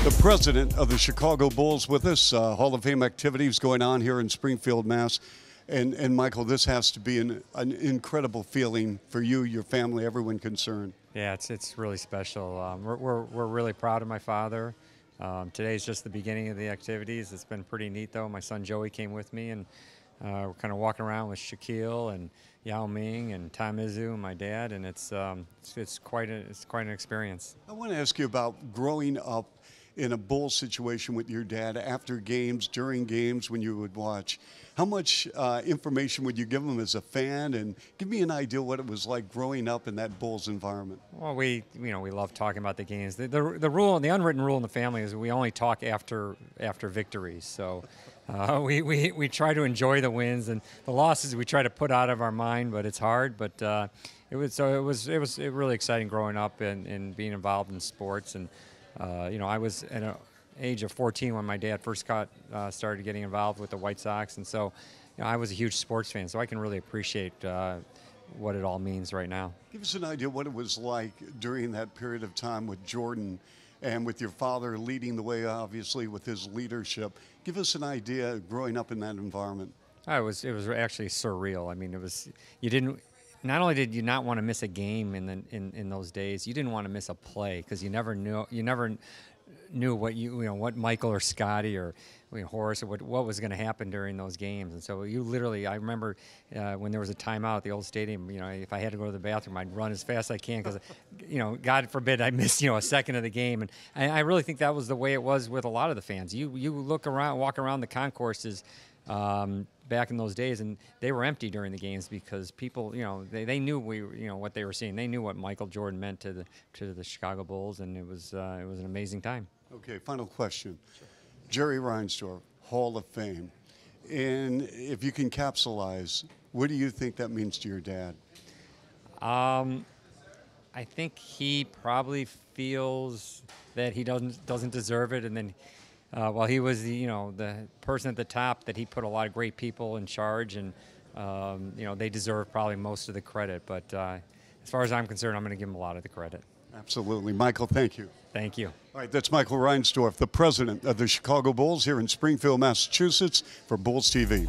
The president of the Chicago Bulls with us. Hall of Fame activities going on here in Springfield, Mass. And Michael, this has to be an incredible feeling for you, your family, everyone concerned. Yeah, it's really special. We're really proud of my father. Today's just the beginning of the activities. It's been pretty neat, though. My son Joey came with me, and we're kind of walking around with Shaquille and Yao Ming and Tom Izzo and my dad, and it's quite an experience. I want to ask you about growing up in a Bull situation with your dad after games, during games, when you would watch. How much information would you give him as a fan, and give me an idea what it was like growing up in that Bulls environment? Well, we love talking about the games. The rule, the unwritten rule in the family is we only talk after victories. So we try to enjoy the wins, and the losses we try to put out of our mind, but it's hard. But it was really exciting growing up and being involved in sports. And I was at an age of 14 when my dad first started getting involved with the White Sox, and so I was a huge sports fan, so I can really appreciate what it all means right now. Give us an idea what it was like during that period of time with Jordan and with your father leading the way, obviously, with his leadership. Give us an idea growing up in that environment. It was actually surreal. I mean, not only did you not want to miss a game in those days, you didn't want to miss a play because you never knew what Michael or Scotty or Horace or what was going to happen during those games. And so you literally, I remember when there was a timeout at the old stadium, if I had to go to the bathroom, I'd run as fast as I can because, God forbid I missed, a second of the game. And I really think that was the way it was with a lot of the fans. You walk around the concourses back in those days, and they were empty during the games because people, they knew what they were seeing. They knew what Michael Jordan meant to the Chicago Bulls, and it was an amazing time. Okay, final question. Sure. Jerry Reinsdorf, Hall of Fame. And if you can capsulize, what do you think that means to your dad? I think he probably feels that he doesn't deserve it, and then while he was the person at the top, that he put a lot of great people in charge, and they deserve probably most of the credit. But as far as I'm concerned, I'm going to give him a lot of the credit. Absolutely. Michael, thank you. Thank you. All right, that's Michael Reinsdorf, the president of the Chicago Bulls here in Springfield, Massachusetts, for Bulls TV.